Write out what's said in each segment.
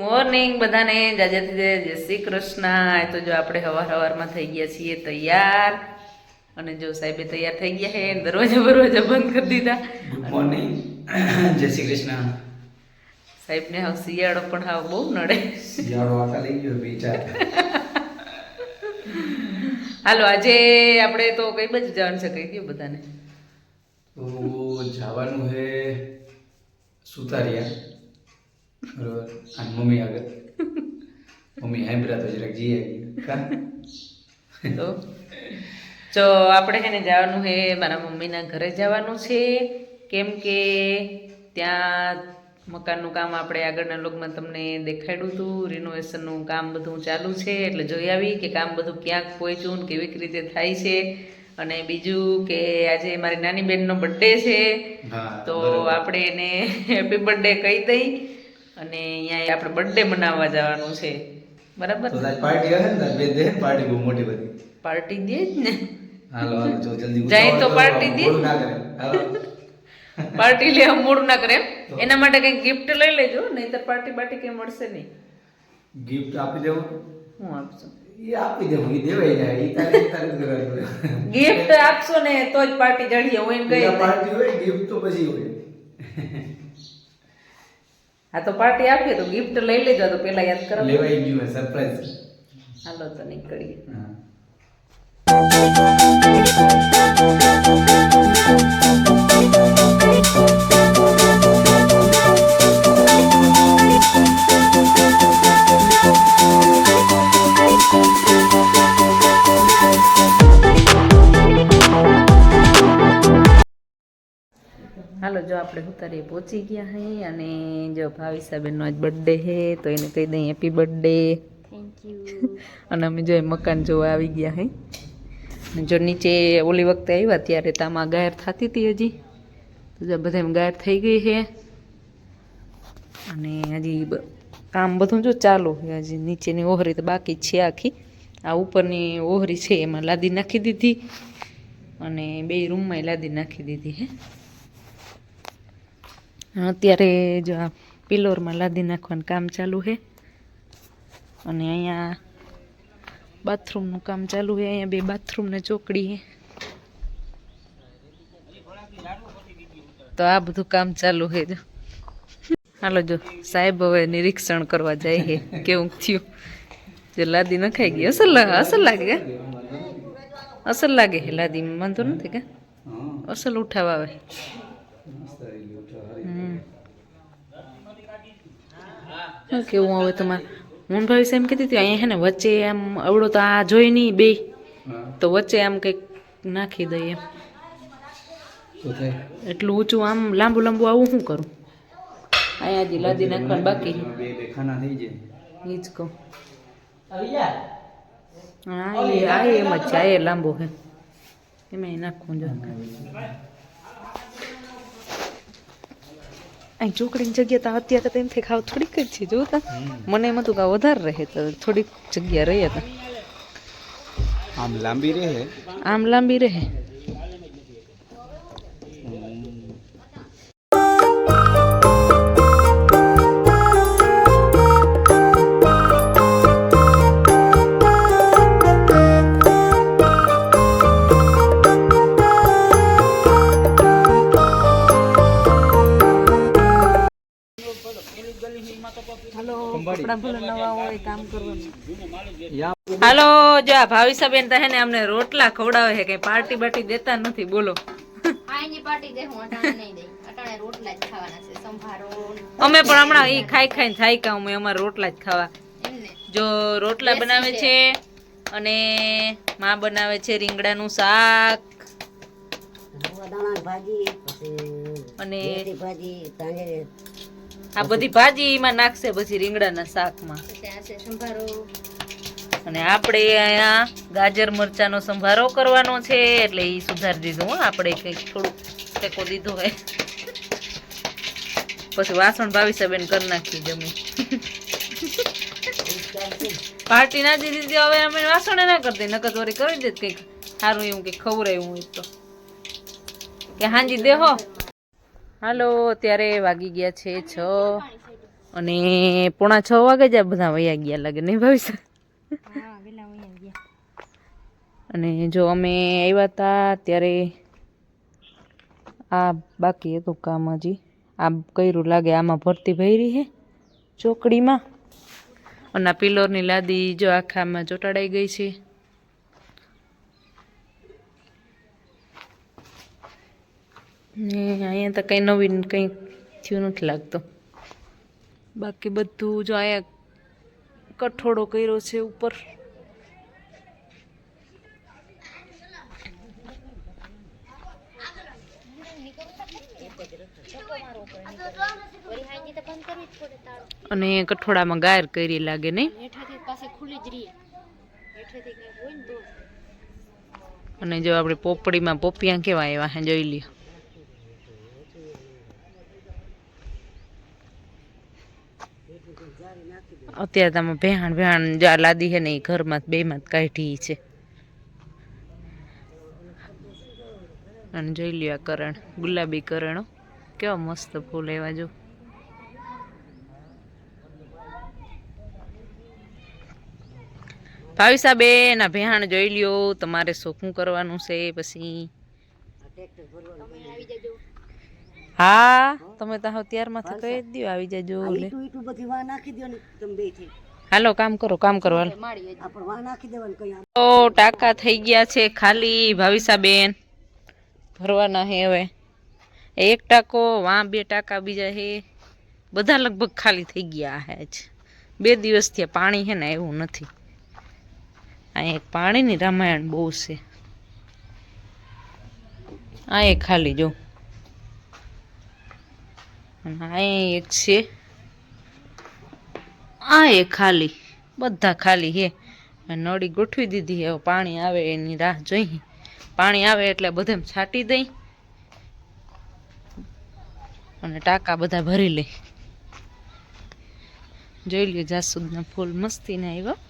Morning બધાને જાજાથી જય શ્રી કૃષ્ણ। તો જો આપણે હવારમાં થઈ ગયા છીએ તૈયાર અને જો સાહેબે તૈયાર થઈ ગયા હે દરવાજા બંધ કરી દીધા। ગુડ મોર્નિંગ જય શ્રી કૃષ્ણ। સાહેબને હવે શિયાળો પણ હાવ બહુ નડે। શિયાળો આટા લઈ ગયો વિચાર। હાલો આજે આપણે તો કઈ બાજુ જવાનું છે કહી દો બધાને। તો જવાનું હે સુતારિયા બરોબર અને મમ્મી આગળ મમ્મી હેમ્બ્રા તો જરાક જઈએ કા તો જો આપણે હે ને જવાનું હે મારા મમ્મીના ઘરે જવાનું છે કેમ કે ત્યાં મકાનનું કામ આપણે આગળના લોગમાં તમને દેખાડ્યું હતું રિનોવેશનનું કામ બધું ચાલુ છે એટલે જોઈ આવી કે કામ બધું ક્યાંક પહોંચ્યું ને કેવી રીતે થાય છે। અને બીજું કે આજે મારી નાની બેનનો બર્થડે છે તો આપણે એને હેપી બર્થડે કહી દઈ અને અહીંયા આપણે બર્થડે મનાવવા જવાનું છે બરાબર। તો આજ પાર્ટી હે ને બે દે પાર્ટી બહુ મોટી બધી પાર્ટી દે જ ને। હાલો હાલો જો જલ્દી જાય તો પાર્ટી દે ના કરે હાલો પાર્ટી લે મોડું ના કરે એના માટે કઈ ગિફ્ટ લઈ લેજો નહીતર પાર્ટી બાટી કઈ મળશે નહીં। ગિફ્ટ આપી દેવું હું આપશું એ આપી દેવું એ દેવાઈ જાય એ તારે કરવાનું ગિફ્ટ આપશો ને તો જ પાર્ટી જડીએ હું એમ કહી પાર્ટી હોય ગિફ્ટ તો પછી હોય। હા તો પાર્ટી આપીએ તો ગિફ્ટ લઈ લેજો તો પેલા યાદ કરો લેવાઈ ગયું સરપ્રાઈઝ। હાલો તો નીકળીએ। હાલો જો આપણે ઉતારીએ પહોંચી ગયા હઈ અને જો ભાવિસાબેનનો આજ બર્થડે છે તો એને કહી દઈએ હેપી બર્થડે થેન્ક યુ। અને અમે જો મકાન જોવા આવી ગયા હઈ અને જો નીચે ઓલી વખતે આવ્યા ત્યારે તો આમાં ગાયર થતી હતી હજી તો જો બધા ગાયર થઈ ગઈ છે અને હજી કામ બધું જો ચાલુ છે હજી નીચેની ઓહરી તો બાકી જ છે આખી આ ઉપરની ઓહરી છે એમાં લાદી નાખી દીધી અને બે રૂમમાં લાદી નાખી દીધી હે। અત્યારે જો આ પિલોરમાં લાદી નાખવાનું કામ ચાલુ છે અને અહીંયા બાથરૂમનું કામ ચાલુ છે અહીંયા બે બાથરૂમને ચોકડી છે તો આ બધું કામ ચાલુ છે જો। હાલો જો સાહેબ હવે નિરીક્ષણ કરવા જાય છે કેવું થયું જો લાદી નખાઈ ગઈ અસલ લાગે અસલ લાગે છે લાદી વાંધો નથી કે અસલ ઉઠાવા આવે કેવું હવે તમારે હું ભાઈ એમ કહેતી હતી અહીંયા હે ને વચ્ચે આમ અવડો તો આ જોઈ નહીં બે તો વચ્ચે આમ કંઈક નાખી દઈએ એટલું ઊંચું આમ લાંબુ આવું શું કરું અહીંયા હજી લાદી નાખવાનું બાકી ખાના થઈ જાય એ જ કહું હા એમ જ છે આ લાંબો છે એમાં નાખવું જો અહીં ચોકડીની જગ્યા તો અત્યારે તો એમ થાય ખાવ થોડીક જ છે જોતા મને એમ હતું કે વધારે રહે તો થોડીક જગ્યા રહી હતા આમ લાંબી રહે રહે હાલો જો આ ભાવિસાબેન તો હે ને અમને રોટલા ખવડાવે છે કઈ પાર્ટી બાટી દેતા નથી બોલો અમે પણ હમણાં ઈ ખાઈ થાયકા અમે અમારા રોટલા જ ખાવા જો રોટલા બનાવે છે અને માં બનાવે છે રીંગણાનું શાક અને આ બધી ભાજી એમાં નાખશે પછી રીંગણાના શાકમાં અને આપણે અહીંયા ગાજર મરચાનો સંભારો કરવાનો છે એટલે એ સુધારી દીધું હો આપણે કંઈક થોડુંક ટેકો દીધો હોય પછી વાસણ ભાવિસાબેન કરી નાખી જમી પાર્ટી ના દીધી હવે અમે વાસણ ના કરતી નકર વળી કરી દે કંઈક સારું એવું કંઈક ખવડાવ્યું હોય તો કે હાંજી દેહો હાલો અત્યારે વાગી ગયા છે 6 અને 5:45 વાગે જ આ બધા વયા ગયા લાગે નહીં ભવિષ્ય. અને જો અમે આવ્યા હતા ત્યારે આ બાકી હતું કામ હજી. આ કર્યું લાગે આમાં ભરતી ભરી છે ચોકડીમાં. અને આ પિલોરની લાદી જો આખામાં ચોંટાડાઈ ગઈ છે. ને અહીંયા તો કંઈ નવીન કંઈ થયું નથી લાગતું. બાકી બધું જો અહીંયા કઠોળો કર્યો છે ઉપર. અને કઠોળામાં ગાયર કરી લાગે નહીં. અને જો આપણે પોપડીમાં પોપિયા કેવા આવ્યા હે જોઈ લ્યો. અત્યારે તમે ભેહાણ જો આ લાદી છે ને એ ઘરમાં બેમાં જ કાઢી છે. અને જોઈ લ્યો આ કરણ, ગુલાબી કરણો કેવા મસ્ત ફૂલ એવા જો. ભાવિસાબેન આ ભેહાણ જોઈ લ્યો. તમારે શું કરવાનું છે પછી? હા તમે તો ત્યારમાંથી કહી જ દો આવી જજો. હાલો કામ કરો હાલો. તો ટાંકા થઈ ગયા છે ખાલી ભાવિસાબેન, ભરવાના હે હવે. એક ટાંકો વાં 2 ટાંકા બીજા હે, બધા લગભગ ખાલી થઈ ગયા હે. આજ 2 દિવસથી પાણી હે ને એવું નથી. અહીં એક પાણીની રામાયણ બહુ છે. આ એક ખાલી જો, અહીં એક છે, આ એક ખાલી, બધા ખાલી હે. નળી ગોઠવી દીધી હવે પાણી આવે એની રાહ જોઈ. પાણી આવે એટલે બધે છાંટી દઈ અને ટાંકા બધા ભરી લઈ. જોઈ લ્યો જાસૂદના ફૂલ મસ્તી ના આવ્યા.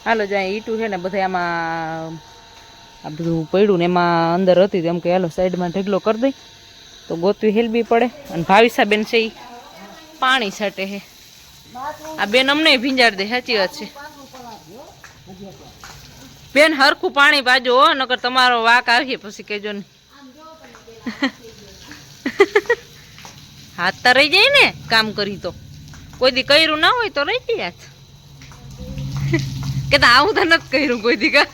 હાલો જ્યાં ઈટું છે ને બધા આમાં આ બધું પડ્યું ને એમાં અંદર હતી તેમ કે હાલો સાઈડમાં ઢગલો કરી દઈ તો ગોતવી હેલવી પડે. અને ભાવિસાબેન છે એ પાણી છાંટે છે. આ બેન અમને ભીંજાડ દે. સાચી વાત છે બેન, હરખું પાણી પાજો નકર તમારો વાક આવીએ પછી કેજો ને. હાથ તો રહી જાય ને કામ કરી તો. કોઈ દી કર્યું ના હોય તો રહી જાય હાથ. કે આવું તો નથી કર્યું કોઈ દી કા.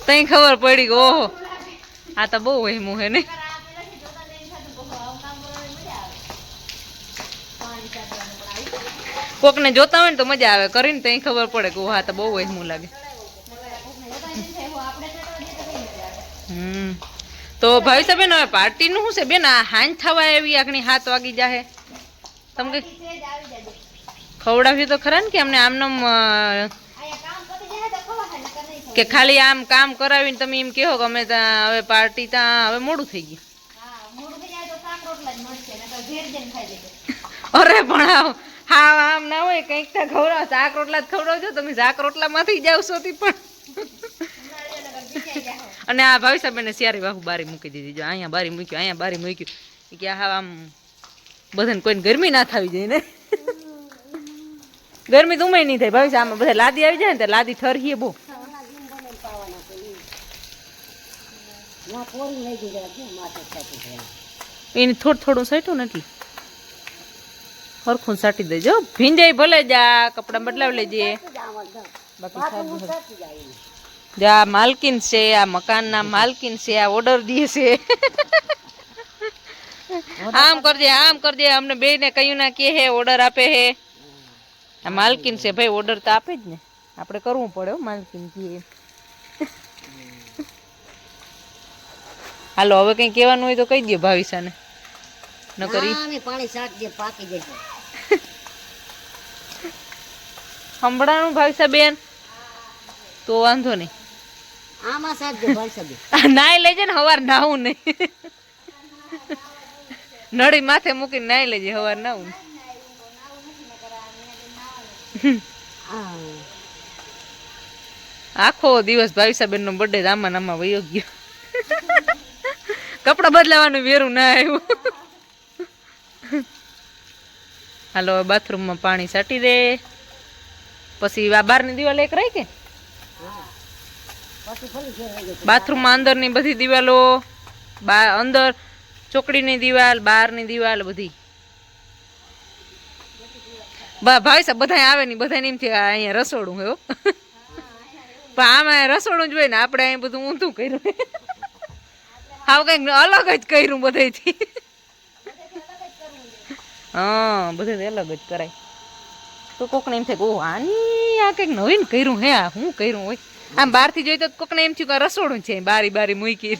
તઈ ખબર પડી કે ઓહો આ તો બહુ વહેમું હે ને. કોકને જોતા હોય ને તો મજા આવે કરીને, તઈ ખબર પડે કે ઓહો આ તો બહુ વહેમું લાગે. તો ભાવિસાબેન હવે પાર્ટીનું શું છે બેન? આ હાંજ થવા એવી આખણી 7 વાગી જાહે. તમે ખવડાવ્યું તો ખરા ને કે અમને આમનામ કે ખાલી આમ કામ કરાવીને તમે એમ કહો કે અમે હવે પાર્ટી ત્યાં હવે મોડું થઈ ગયું. અરે પણ હા આમ ના હોય કંઈક તો ખવડાવો. શાક રોટલા જ ખવડાવજો તમે. શાક રોટલામાંથી જાવ છો પણ. અને આ ભાવિસાબેને સિયારી વાહુ બારી મૂકી દીધી. જો અહીંયા બારી મૂક્યું, અહીંયા બારી મૂક્યું કે હા આમ બધાને કોઈને ગરમી ના થવી જોઈએ ને. ગરમી તો ઉમેય નહીં થાય ભાવિસ. આમાં બધા લાદી આવી જાય ને તો લાદી ઠરીએ બહુ. એને થોડું સાટ્યું ને એટલે હરખું સાટી દેજો. ભીંજાઈ ભલે જા, કપડા બદલાવી લેજે. બાકી જા માલકીન છે, આ મકાનના માલકીન છે, આ ઓર્ડર દે છે. આમ કરજે અમને બે ને કયું ના કે હે ઓર્ડર આપે હે. આ માલકીન છે ભાઈ, ઓર્ડર તો આપે જ ને. આપણે કરવું પડે માલકીન કી. હાલો હવે કઈ કહેવાનું હોય તો કહી દે ભાવિસાને. ન કરી પાણી સાટ દે પાકી જશે. સંભળાણું ભાવિસા બેન, તો વાંધો નહીં. આમાં સાહેબ ભણશે બે નાઈ લેજે ને હવાર નાવું નહીં. નળી માથે મૂકીને નાઈ લેજે હવાર નાવું. આખો દિવસ ભાવિસાબેન નો બર્થડે આમાં નામાં વયો ગયો. કપડા બદલાવાનું વેરું ના આવ્યું. હાલો બાથરૂમમાં પાણી સાટી દે. પછી આ બહારની દિવાલ એક રહી કે બાથરૂમમાં અંદરની બધી દિવાલો, અંદર ચોકડીની દિવાલ, બહારની દિવાલ બધી ભાઈ સાહેબ બધા આવે ને બધા એમ થયા અહીંયા રસોડું હો. પણ આમાં રસોડું જ હોય ને આપણે અહીં બધું ઊંધું કર્યું. હાવ કઈક અલગ જ કર્યું બધાથી. હા બધે અલગ જ કરાય. તો કોકને એમ થાય કે ઓહ આની આ કંઈક નવીન કર્યું હે, આ શું કર્યું હોય. આમ બહારથી જોઈ તો કોકને એમ થયું કે રસોડું છે, બારી બારી મૂકી.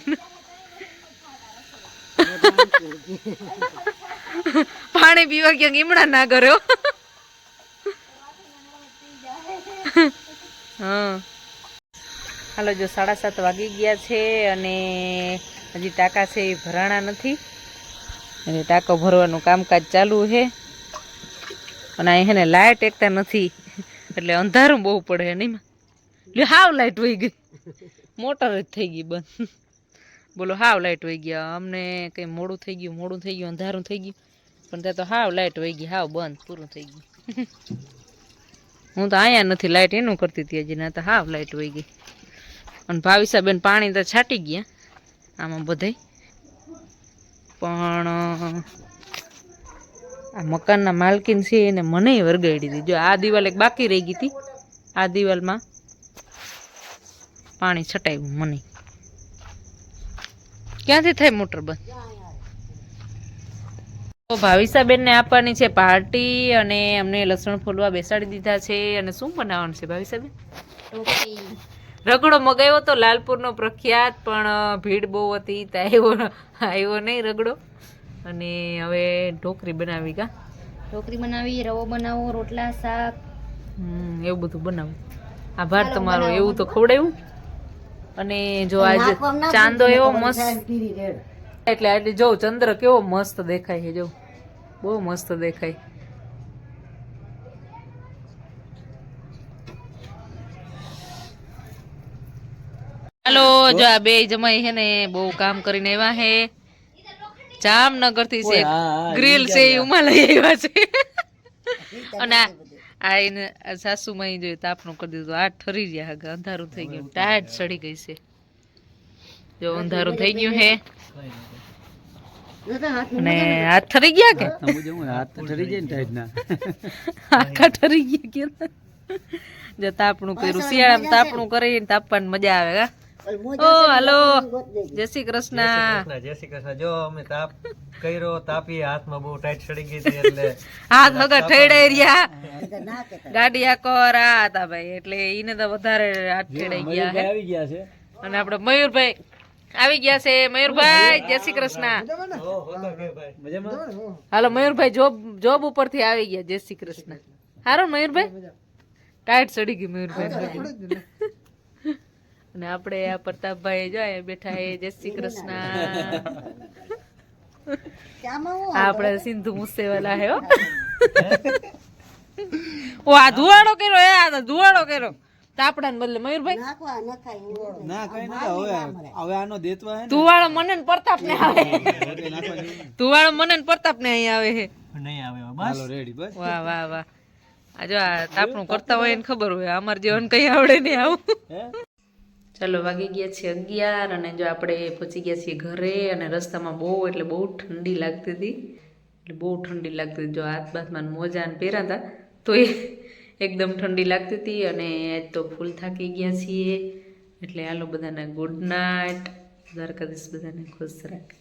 પાણી પીવા ક્યાંક ઈમડા ના કર્યો. હા હાલો જો 7:30 વાગી ગયા છે અને હજી ટાંકા છે એ ભરાણા નથી. એટલે ટાંકો ભરવાનું કામકાજ ચાલુ છે. અને અહીં હે ને લાઇટ એકતા નથી એટલે અંધારું બહુ પડે નહીં. હાવ લાઇટ વહી ગઈ, મોટર જ થઈ ગઈ બંધ. બોલો હાવ લાઇટ વહી ગયા. અમને કંઈ મોડું થઈ ગયું, અંધારું થઈ ગયું. પણ ત્યાં તો હાવ લાઇટ વહી ગઈ, હાવ બંધ પૂરું થઈ ગયું. હું તો અહીંયા નથી લાઇટ એનું કરતી હતી હજી, ના તો હાવ લાઇટ વહી ગઈ. અને ભાવિસાબેન પાણી તો છાંટી ગયા આમાં બધે. પણ આ મકાનના માલકીન છે એને મને વરગાડી દીધી. જો આ દિવાલ એક બાકી રહી ગઈ હતી, આ દિવાલમાં પાણી છટાયું મને. ક્યાંથી થાય મોટર બંધ? તો ભાવિસાબેન ને આપવાની છે પાર્ટી અને અમને લસણ ફોલવા બેસાડી દીધા છે. અને શું બનાવવાનું છે ભાવિસાબેન? રગડો મગાવ્યો તો લાલપુરનો પ્રખ્યાત, પણ ભીડ બહુ હતી તો આવ્યો નહીં રગડો. અને હવે ઢોકરી બનાવી. કા ઢોકરી બનાવી, રવો બનાવો, રોટલા, શાક, એવું બધું બનાવું. આભાર તમારો, એવું તો ખવડાવ્યું. અને જો આજે ચાંદો એવો મસ્ત, એટલે જો ચંદ્ર કેવો મસ્ત દેખાય છે. જો બહુ મસ્ત દેખાય. હાલો જો આ બે જમાઈ છે ને બહુ કામ કરીને આવ્યા હે. જામનગર થી છે ગ્રીલ છે એ ઉમા લઈ આવ્યા છે. અને આ એને સાસુમાં જોયું તાપણું કરી દીધું. આ ઠરી ગયા, અંધારું થઈ ગયું, ટાઢ ચડી ગઈ છે. જો અંધારું થઈ ગયું હે અને હાથ ઠરી ગયા કે આખા ઠરી ગયા કે. જો તાપણું કર્યું, શિયાળામાં તાપણું કરીને તાપવાની મજા આવે. કા ઓ હાલો જય શ્રી કૃષ્ણ. જય શ્રી કૃષ્ણ. જો અમે તાપ કર્યો, તાપી હાથમાં બહુ ટાઈટ ચડી ગઈ હતી એટલે હાથ વગર ઠેડાઈ રહ્યા. ગાડી આકોરા હતા ભાઈ, એટલે ઈને તો વધારે હાથ ઠેડાઈ ગયા હે. આવી ગયા છે. અને આપણે મયુરભાઈ આવી ગયા છે. મયુરભાઈ જય શ્રી કૃષ્ણ. હાલો મયુરભાઈ જોબ ઉપરથી આવી ગયા. જય શ્રી કૃષ્ણ. હારો મયુરભાઈ ટાઈટ ચડી ગઈ મયુરભાઈ. અને આપણે આ પ્રતાપભાઈ જો અહીંયા બેઠા હે. જય શ્રી કૃષ્ણ. આપણે સિંધુ મુસેવાલા હે. ઓ આ ધુવાડો કર્યો, આ ધુવાડો કર્યો તાપડા ને બદલે. મયુરભાઈ ના કઈ ના, હવે આનો દેતવા હે ને. ધુવાડો મને ને પ્રતાપ ને આવે. ધુવાડો મને ને પ્રતાપ ને અહીં આવે છે. નહીં આવે હાલો રેડી બસ. વાહ વાહ વાહ. આ જો આ તાપણું કરતા હોય ને ખબર હોય, અમારે જેવન કઈ આવડે નહીં આવું. ચાલો વાગી ગયા છે 11 અને જો આપણે પહોંચી ગયા છીએ ઘરે. અને રસ્તામાં બહુ એટલે બહુ ઠંડી લાગતી હતી. જો હાથ બાથમાં મોજા ને પહેર્યા હતા તો એ એકદમ ઠંડી લાગતી હતી. અને આજ તો ફૂલ થાકી ગયા છીએ. એટલે હાલો બધાને ગુડ નાઇટ. દ્વારકાધીશ બધાને ખુશ રાખે.